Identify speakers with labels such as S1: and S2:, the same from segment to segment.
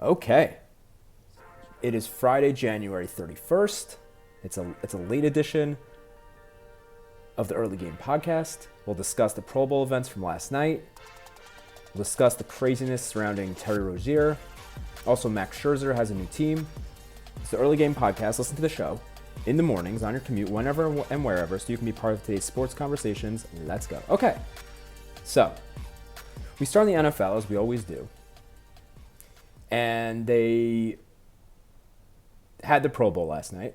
S1: Okay. It is Friday, January 31st. It's a late edition of the Early Game Podcast. We'll discuss the Pro Bowl events from last night. We'll discuss the craziness surrounding Terry Rozier. Also, Max Scherzer has a new team. It's the Early Game Podcast. Listen to the show in the mornings on your commute, whenever and wherever, so you can be part of today's sports conversations. Let's go. Okay. So, we start in the NFL, as we always do. And they had the Pro Bowl last night.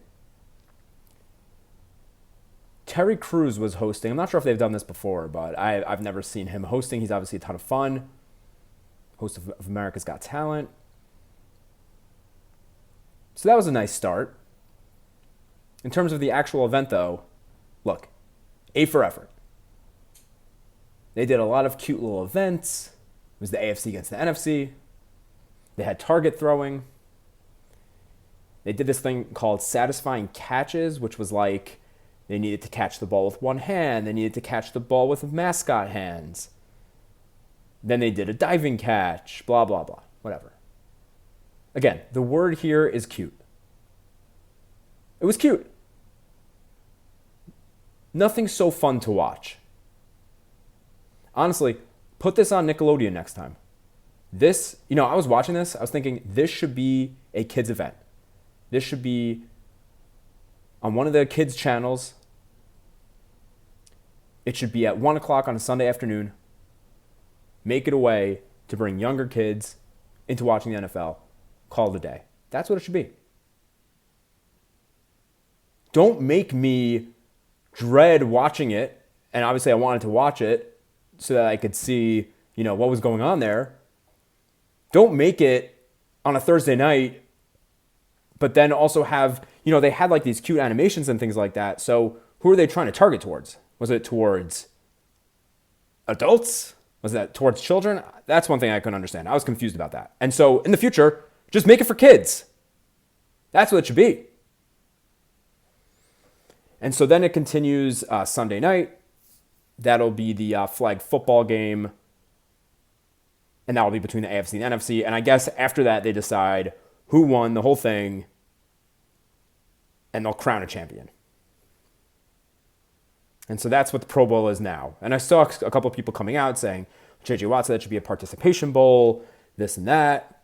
S1: Terry Crews was hosting. I'm not sure if they've done this before, but I've never seen him hosting. He's obviously a ton of fun. Host of America's Got Talent. So that was a nice start. In terms of the actual event, though, look, A for effort. They did a lot of cute little events. It was the AFC against the NFC. They had target throwing. They did this thing called satisfying catches, which was like they needed to catch the ball with one hand. They needed to catch the ball with mascot hands. Then they did a diving catch, blah, blah, blah, whatever. Again, the word here is cute. It was cute. Nothing so fun to watch. Honestly, put this on Nickelodeon next time. This, I was watching this. I was thinking this should be a kids event. This should be on one of the kids' channels. It should be at 1 o'clock on a Sunday afternoon. Make it a way to bring younger kids into watching the NFL. Call it a day. That's what it should be. Don't make me dread watching it. And obviously I wanted to watch it so that I could see, what was going on there. Don't make it on a Thursday night, but then also have, they had like these cute animations and things like that. So who are they trying to target towards? Was it towards adults? Was that towards children? That's one thing I couldn't understand. I was confused about that. And so in the future, just make it for kids. That's what it should be. And so then it continues Sunday night. That'll be the flag football game. And that will be between the AFC and NFC. And I guess after that, they decide who won the whole thing. And they'll crown a champion. And so that's what the Pro Bowl is now. And I saw a couple of people coming out saying, J.J. Watt said it should be a participation bowl, this and that.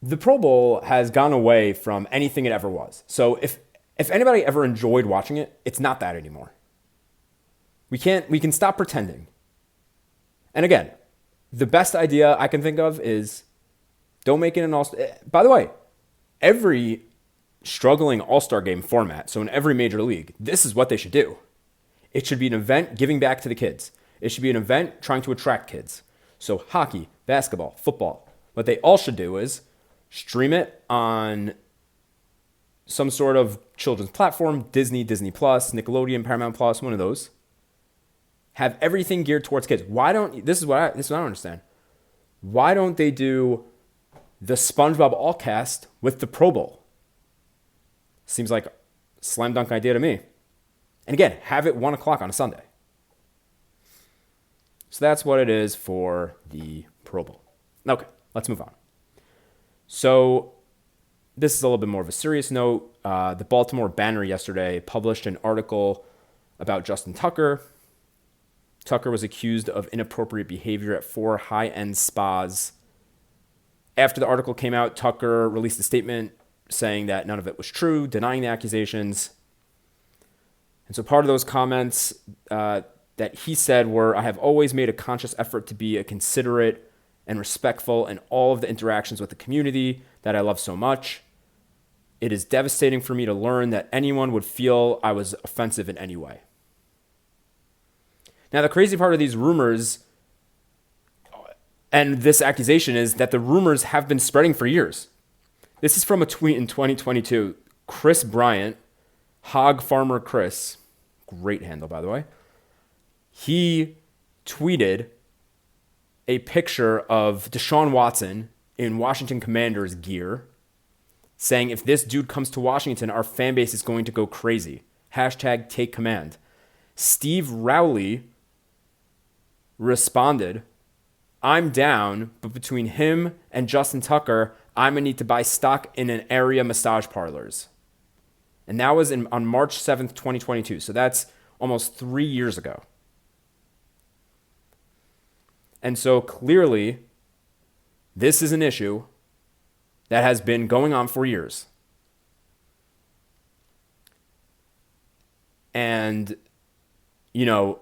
S1: The Pro Bowl has gone away from anything it ever was. So if anybody ever enjoyed watching it, it's not that anymore. We can stop pretending. And again, the best idea I can think of is don't make it an all-star. By the way, every struggling all-star game format, so in every major league, this is what they should do. It should be an event giving back to the kids. It should be an event trying to attract kids. So hockey, basketball, football. What they all should do is stream it on some sort of children's platform, Disney, Disney Plus, Nickelodeon, Paramount Plus, one of those. Have everything geared towards kids. This is what I don't understand. Why don't they do the SpongeBob All-Cast with the Pro Bowl? Seems like a slam dunk idea to me. And again, have it 1 o'clock on a Sunday. So that's what it is for the Pro Bowl. Okay, let's move on. So this is a little bit more of a serious note. The Baltimore Banner yesterday published an article about Justin Tucker. Tucker was accused of inappropriate behavior at 4 high-end spas. After the article came out, Tucker released a statement saying that none of it was true, denying the accusations. And so part of those comments that he said were, I have always made a conscious effort to be a considerate and respectful in all of the interactions with the community that I love so much. It is devastating for me to learn that anyone would feel I was offensive in any way. Now, the crazy part of these rumors and this accusation is that the rumors have been spreading for years. This is from a tweet in 2022. Chris Bryant, Hog Farmer Chris, great handle, by the way, he tweeted a picture of Deshaun Watson in Washington Commanders gear saying, if this dude comes to Washington, our fan base is going to go crazy. Hashtag take command. Steve Rowley responded I'm down, but between him and Justin Tucker, I'm going to need to buy stock in an area massage parlors. And that was on March 7th, 2022. So that's almost 3 years ago. And so clearly, this is an issue that has been going on for years. And, you know,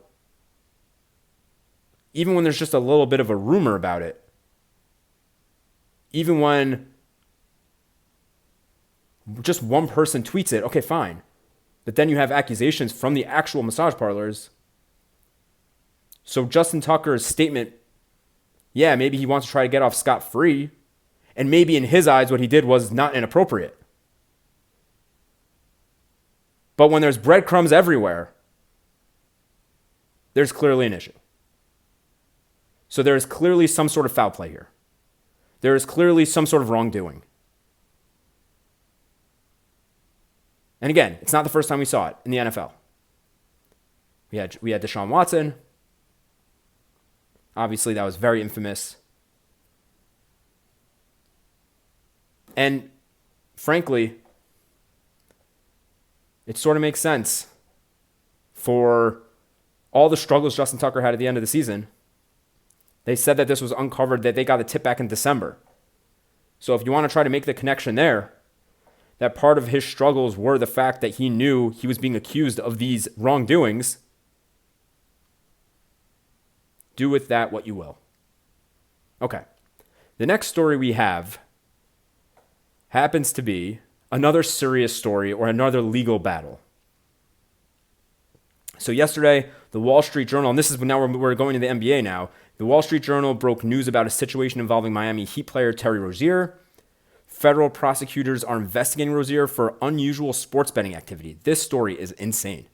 S1: even when there's just a little bit of a rumor about it, even when just one person tweets it, okay, fine. But then you have accusations from the actual massage parlors. So Justin Tucker's statement, yeah, maybe he wants to try to get off scot-free. And maybe in his eyes, what he did was not inappropriate. But when there's breadcrumbs everywhere, there's clearly an issue. So there is clearly some sort of foul play here. There is clearly some sort of wrongdoing. And again, it's not the first time we saw it in the NFL. We had Deshaun Watson. Obviously, that was very infamous. And frankly, it sort of makes sense for all the struggles Justin Tucker had at the end of the season. They said that this was uncovered, that they got the tip back in December. So if you want to try to make the connection there, that part of his struggles were the fact that he knew he was being accused of these wrongdoings, do with that what you will. Okay. The next story we have happens to be another serious story or another legal battle. So yesterday, the Wall Street Journal, and this is now we're going to the NBA now, the Wall Street Journal broke news about a situation involving Miami Heat player Terry Rozier. Federal prosecutors are investigating Rozier for unusual sports betting activity. This story is insane.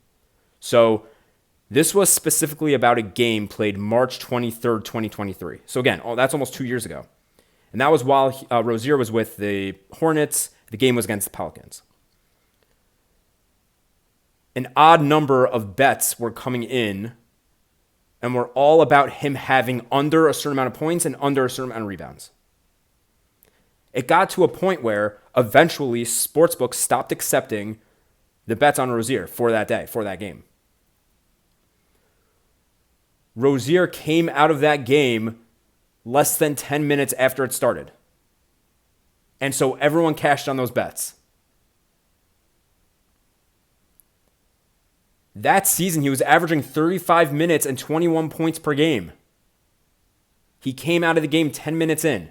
S1: So this was specifically about a game played March 23rd, 2023. So again, that's almost 2 years ago. And that was while Rozier was with the Hornets. The game was against the Pelicans. An odd number of bets were coming in and were all about him having under a certain amount of points and under a certain amount of rebounds. It got to a point where eventually sportsbooks stopped accepting the bets on Rozier for that day, for that game. Rozier came out of that game less than 10 minutes after it started. And so everyone cashed on those bets. That season, he was averaging 35 minutes and 21 points per game. He came out of the game 10 minutes in.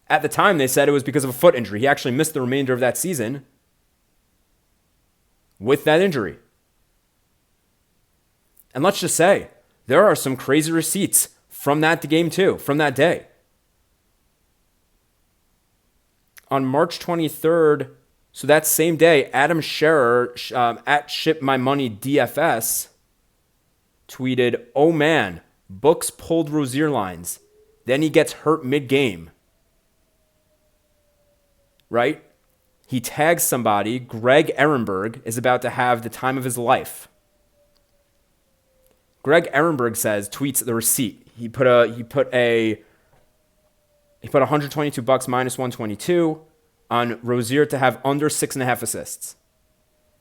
S1: At the time, they said it was because of a foot injury. He actually missed the remainder of that season with that injury. And let's just say, there are some crazy receipts from that game too, from that day. On March 23rd, so that same day, Adam Scherer at Ship My Money DFS tweeted, "Oh man, books pulled Rozier lines. Then he gets hurt mid-game." Right? He tags somebody. Greg Ehrenberg is about to have the time of his life. Greg Ehrenberg tweets the receipt. He put $122 minus 122 on Rozier to have under 6.5 assists.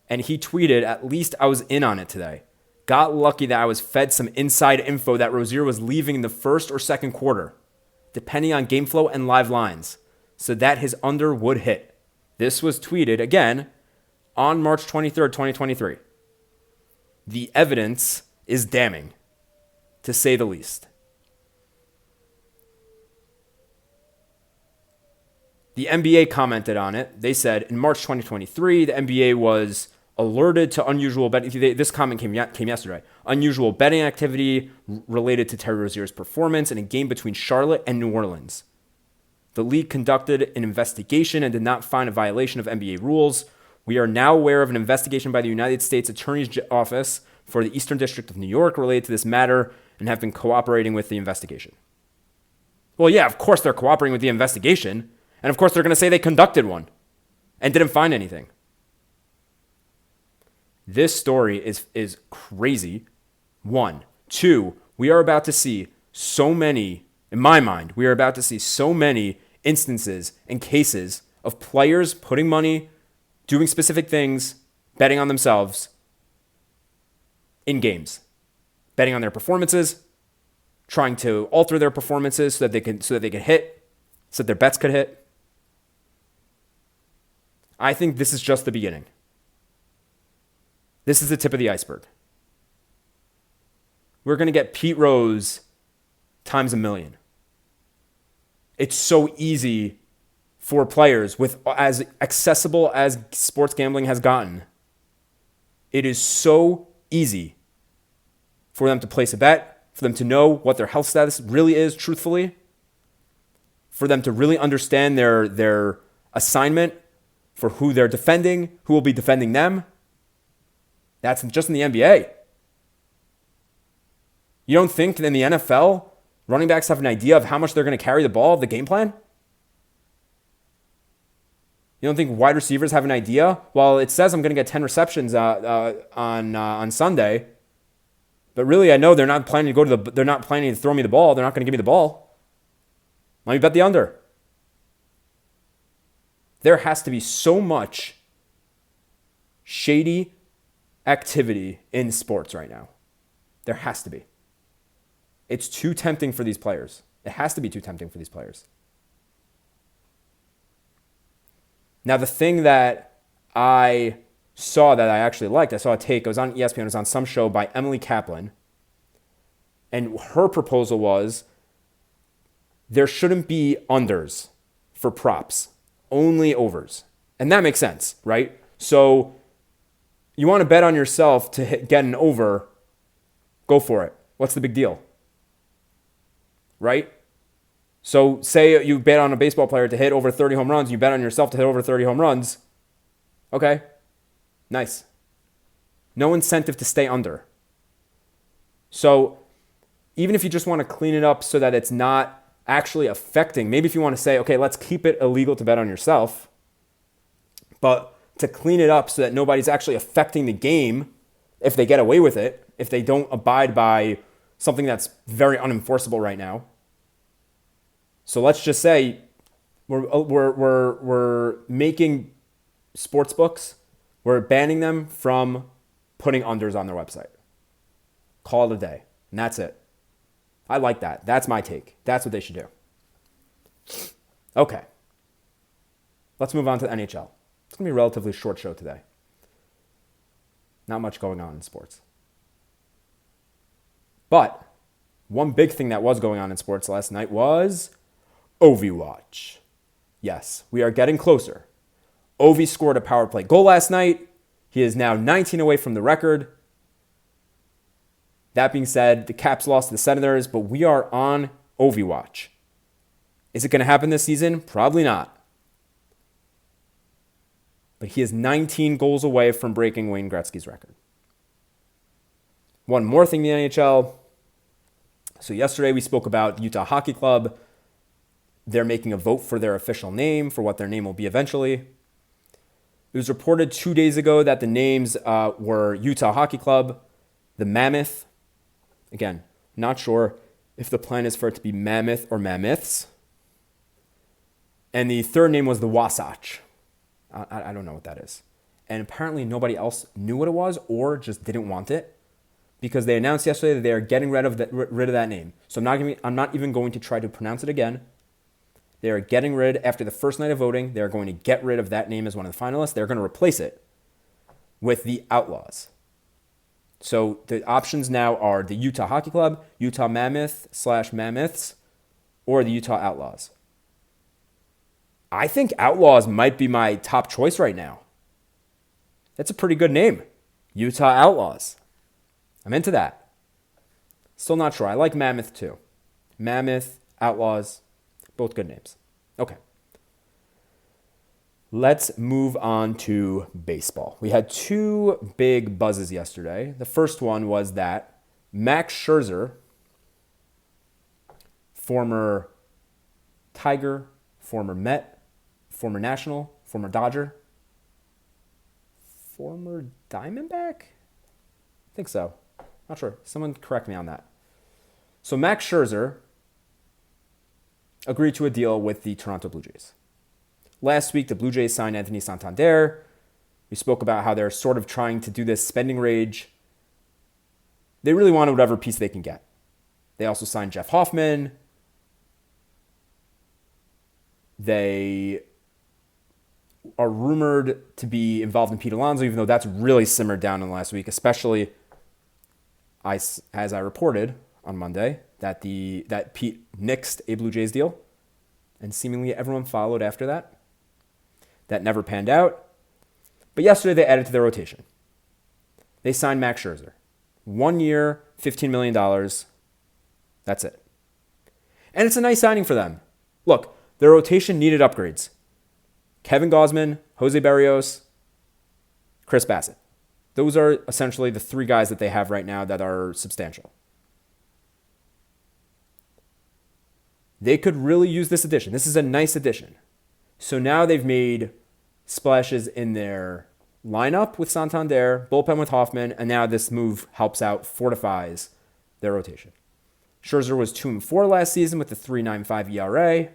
S1: And he tweeted, "At least I was in on it today. Got lucky that I was fed some inside info that Rozier was leaving in the first or second quarter, depending on game flow and live lines, so that his under would hit." This was tweeted again on March 23rd, 2023. The evidence is damning, to say the least. The NBA commented on it. They said, in March 2023, the NBA was alerted to unusual betting. This comment came yesterday. Unusual betting activity related to Terry Rozier's performance in a game between Charlotte and New Orleans. The league conducted an investigation and did not find a violation of NBA rules. We are now aware of an investigation by the United States Attorney's Office for the Eastern District of New York related to this matter and have been cooperating with the investigation. Well, yeah, of course they're cooperating with the investigation. And of course they're going to say they conducted one and didn't find anything. This story is crazy. 1. 2, we are about to see so many, in my mind, we are about to see so many instances and cases of players putting money, doing specific things, betting on themselves in games, betting on their performances, trying to alter their performances so that they can hit, so that their bets could hit. I think this is just the beginning. This is the tip of the iceberg. We're going to get Pete Rose times a million. It's so easy for players with as accessible as sports gambling has gotten. It is so easy for them to place a bet, for them to know what their health status really is, truthfully, for them to really understand their assignment for who they're defending, who will be defending them. That's just in the NBA. You don't think in the NFL, running backs have an idea of how much they're going to carry the ball, the game plan? You don't think wide receivers have an idea? Well, it says I'm going to get 10 receptions on Sunday, but really I know they're not planning to throw me the ball. They're not going to give me the ball. Let me bet the under. There has to be so much shady activity in sports right now. There has to be. It's too tempting for these players. It has to be too tempting for these players. Now, the thing that I saw that I actually liked, I saw a take, it was on ESPN, it was on some show by Emily Kaplan, and her proposal was there shouldn't be unders for props, only overs. And that makes sense, right? So you want to bet on yourself to get an over, go for it. What's the big deal? Right? So say you bet on a baseball player to hit over 30 home runs, you bet on yourself to hit over 30 home runs. Okay, nice. No incentive to stay under. So even if you just want to clean it up so that it's not actually affecting, maybe if you want to say, okay, let's keep it illegal to bet on yourself, but to clean it up so that nobody's actually affecting the game if they get away with it, if they don't abide by something that's very unenforceable right now. So let's just say we're making sports books, we're banning them from putting unders on their website. Call it a day, and that's it. I like that. That's my take. That's what they should do. Okay. Let's move on to the NHL. It's going to be a relatively short show today. Not much going on in sports. But one big thing that was going on in sports last night was Ovi Watch. Yes, we are getting closer. Ovi scored a power play goal last night. He is now 19 away from the record. That being said, the Caps lost to the Senators, but we are on Ovi Watch. Is it going to happen this season? Probably not. But he is 19 goals away from breaking Wayne Gretzky's record. One more thing in the NHL. So yesterday we spoke about Utah Hockey Club. They're making a vote for their official name, for what their name will be eventually. It was reported 2 days ago that the names were Utah Hockey Club, the Mammoth. Again, not sure if the plan is for it to be Mammoth or Mammoths. And the third name was the Wasatch. I don't know what that is. And apparently nobody else knew what it was or just didn't want it because they announced yesterday that they are getting rid of that name. So I'm not even going to try to pronounce it again. They are getting rid, after the first night of voting, they're going to get rid of that name as one of the finalists. They're going to replace it with the Outlaws. So the options now are the Utah Hockey Club, Utah Mammoth/Mammoths, or the Utah Outlaws. I think Outlaws might be my top choice right now. That's a pretty good name. Utah Outlaws. I'm into that. Still not sure. I like Mammoth too. Mammoth, Outlaws, both good names. Okay. Let's move on to baseball. We had two big buzzes yesterday. The first one was that Max Scherzer, former Tiger, former Met, former National, former Dodger, former Diamondback? I think so. Not sure. Someone correct me on that. So Max Scherzer agreed to a deal with the Toronto Blue Jays. Last week, the Blue Jays signed Anthony Santander. We spoke about how they're sort of trying to do this spending rage. They really want whatever piece they can get. They also signed Jeff Hoffman. They are rumored to be involved in Pete Alonso, even though that's really simmered down in the last week, especially as I reported on Monday that Pete nixed a Blue Jays deal, and seemingly everyone followed after that. That never panned out. But yesterday they added to their rotation. They signed Max Scherzer. 1 year, $15 million. That's it. And it's a nice signing for them. Look, their rotation needed upgrades. Kevin Gausman, Jose Barrios, Chris Bassett. Those are essentially the three guys that they have right now that are substantial. They could really use this addition. This is a nice addition. So now they've made splashes in their lineup with Santander, bullpen with Hoffman, and now this move helps out, fortifies their rotation. Scherzer was 2-4 last season with a 3.95 ERA.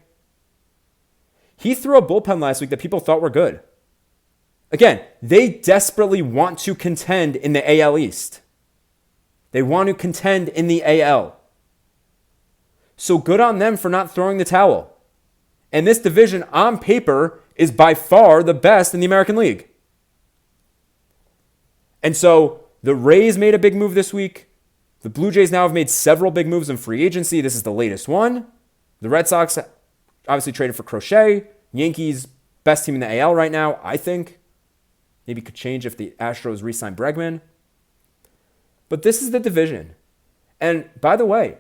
S1: He threw a bullpen last week that people thought were good. Again, they desperately want to contend in the AL East. They want to contend in the AL. So good on them for not throwing the towel. And this division, on paper, is by far the best in the American League. And so the Rays made a big move this week. The Blue Jays now have made several big moves in free agency. This is the latest one. The Red Sox obviously traded for Crochet. Yankees, best team in the AL right now, I think. Maybe could change if the Astros re-sign Bregman. But this is the division. And by the way,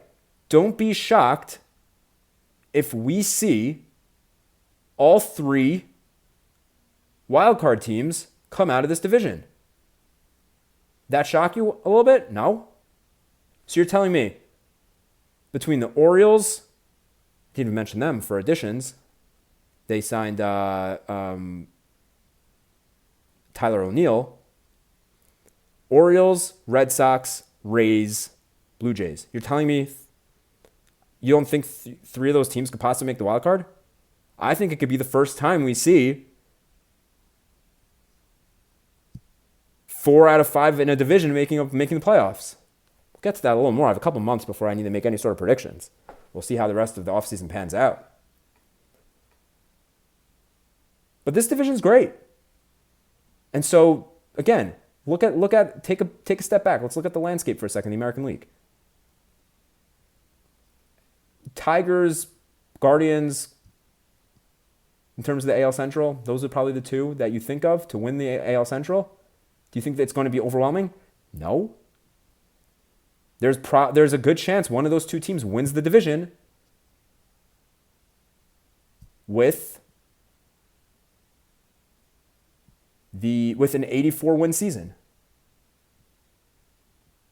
S1: don't be shocked if we see all three wildcard teams come out of this division. That shock you a little bit? No? So you're telling me between the Orioles, didn't even mention them for additions, they signed Tyler O'Neill. Orioles, Red Sox, Rays, Blue Jays. You're telling me you don't think three of those teams could possibly make the wild card? I think it could be the first time we see 4 out of 5 in a division making the playoffs. We'll get to that a little more. I have a couple months before I need to make any sort of predictions. We'll see how the rest of the offseason pans out. But this division's great. And so, again, take a step back. Let's look at the landscape for a second, the American League. Tigers, Guardians, in terms of the AL Central, those are probably the two that you think of to win the AL Central. Do you think that it's going to be overwhelming? No. There's a good chance one of those two teams wins the division with an 84-win season.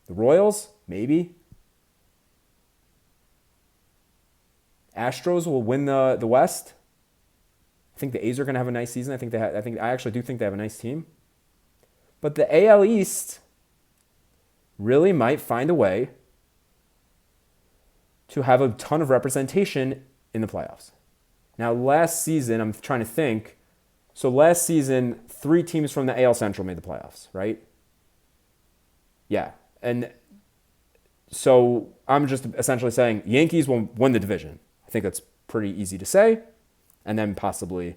S1: The Royals, maybe. Astros will win the West. I think the A's are going to have a nice season. I actually do think they have a nice team. But the AL East really might find a way to have a ton of representation in the playoffs. Now, last season, I'm trying to think. So last season, 3 teams from the AL Central made the playoffs, right? Yeah. And so I'm just essentially saying Yankees will win the division. I think that's pretty easy to say. And then possibly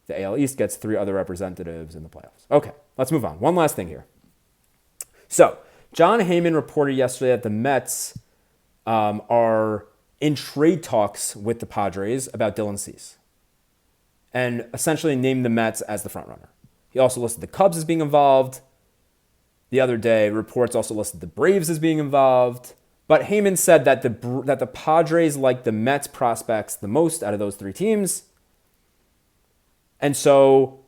S1: the AL East gets 3 other representatives in the playoffs. Okay, let's move on. One last thing here. So John Heyman reported yesterday that the Mets are in trade talks with the Padres about Dylan Cease and essentially named the Mets as the front runner. He also listed the Cubs as being involved. The other day, reports also listed the Braves as being involved. But Heyman said that the Padres like the Mets prospects the most out of those 3 teams. And so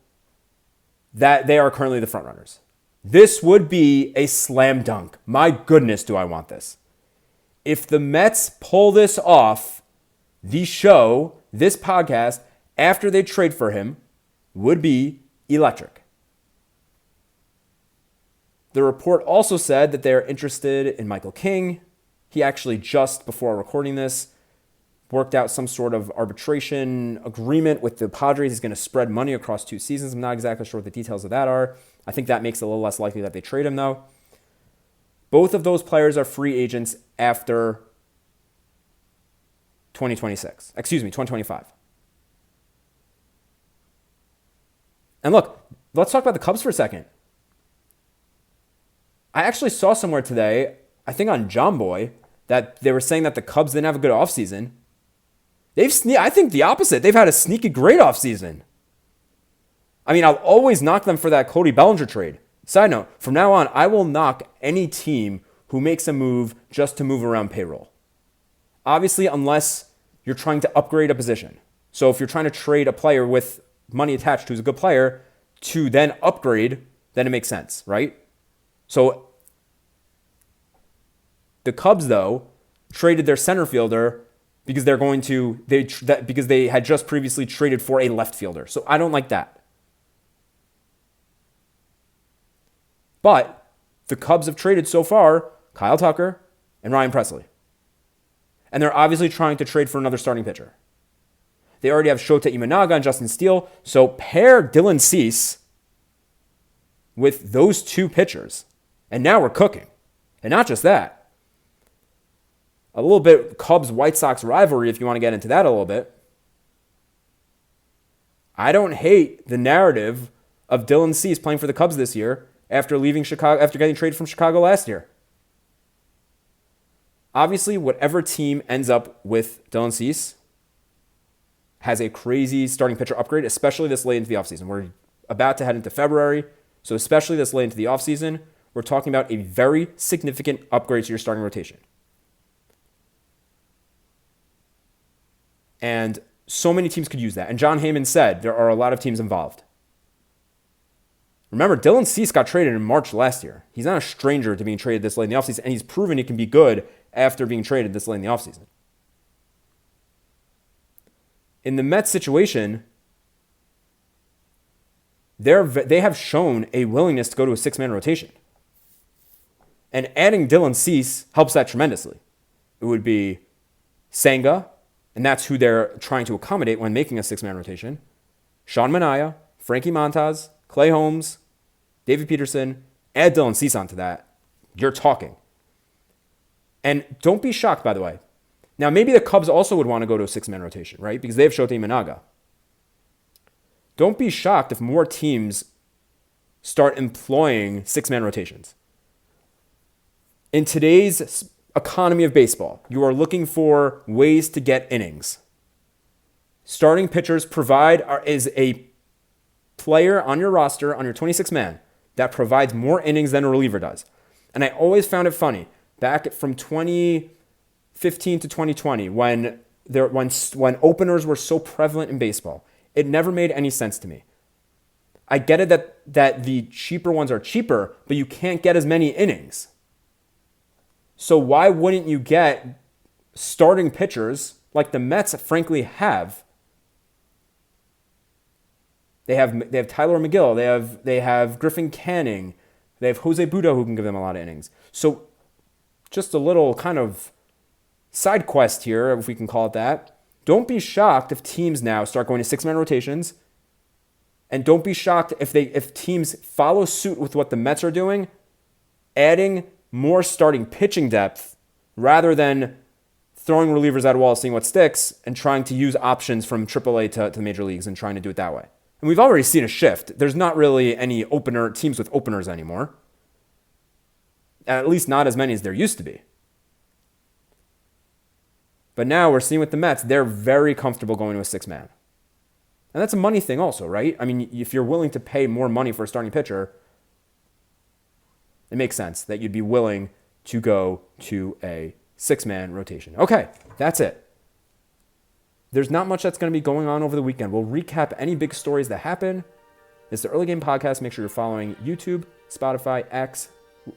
S1: that they are currently the front runners. This would be a slam dunk. My goodness, do I want this. If the Mets pull this off, the show, this podcast, after they trade for him, would be electric. The report also said that they're interested in Michael King, He actually just before recording this worked out some sort of arbitration agreement with the Padres. He's going to spread money across 2 seasons. I'm not exactly sure what the details of that are. I think that makes it a little less likely that they trade him, though. Both of those players are free agents after 2025. And look, let's talk about the Cubs for a second. I actually saw somewhere today, I think on John Boy, that they were saying that the Cubs didn't have a good offseason. I think the opposite. They've had a sneaky great offseason. I mean, I'll always knock them for that Cody Bellinger trade. Side note, from now on, I will knock any team who makes a move just to move around payroll. Obviously, unless you're trying to upgrade a position. So if you're trying to trade a player with money attached who's a good player to then upgrade, then it makes sense, right? So the Cubs, though, traded their center fielder because because they had just previously traded for a left fielder. So I don't like that. But the Cubs have traded so far Kyle Tucker and Ryan Presley. And they're obviously trying to trade for another starting pitcher. They already have Shota Imanaga and Justin Steele. So pair Dylan Cease with those 2 pitchers. And now we're cooking. And not just that. A little bit Cubs-White Sox rivalry, if you want to get into that a little bit. I don't hate the narrative of Dylan Cease playing for the Cubs this year after leaving Chicago, after getting traded from Chicago last year. Obviously, whatever team ends up with Dylan Cease has a crazy starting pitcher upgrade, especially this late into the offseason. We're about to head into February, so especially this late into the offseason, we're talking about a very significant upgrade to your starting rotation. And so many teams could use that. And John Heyman said there are a lot of teams involved. Remember, Dylan Cease got traded in March last year. He's not a stranger to being traded this late in the offseason, and he's proven he can be good after being traded this late in the offseason. In the Mets situation, they have shown a willingness to go to a 6-man rotation. And adding Dylan Cease helps that tremendously. It would be Senga, and that's who they're trying to accommodate when making a 6-man rotation. Sean Manaea, Frankie Montas, Clay Holmes, David Peterson, add Dylan Cease onto that. You're talking. And don't be shocked, by the way. Now, maybe the Cubs also would want to go to a 6-man rotation, right? Because they have Shota Imanaga. Don't be shocked if more teams start employing 6-man rotations. In today's economy of baseball, you are looking for ways to get innings. Starting pitchers is a player on your roster, on your 26-man, that provides more innings than a reliever does. And I always found it funny, back from 2015 to 2020, when openers were so prevalent in baseball, it never made any sense to me. I get it that the cheaper ones are cheaper, but you can't get as many innings. So why wouldn't you get starting pitchers like the Mets frankly have? They have Tyler McGill, they have Griffin Canning, they have Jose Budo who can give them a lot of innings. So just a little kind of side quest here, if we can call it that. Don't be shocked if teams now start going to 6-man rotations. And don't be shocked if teams follow suit with what the Mets are doing, adding more starting pitching depth rather than throwing relievers at a wall, seeing what sticks, and trying to use options from AAA to the major leagues and trying to do it that way. And we've already seen a shift. There's not really any teams with openers anymore. At least not as many as there used to be. But now we're seeing with the Mets, they're very comfortable going to a 6-man. And that's a money thing also, right? I mean, if you're willing to pay more money for a starting pitcher, it makes sense that you'd be willing to go to a 6-man rotation. Okay, that's it. There's not much that's going to be going on over the weekend. We'll recap any big stories that happen. It's the Early Game Podcast. Make sure you're following YouTube, Spotify, X.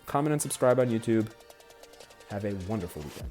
S1: Comment and subscribe on YouTube. Have a wonderful weekend.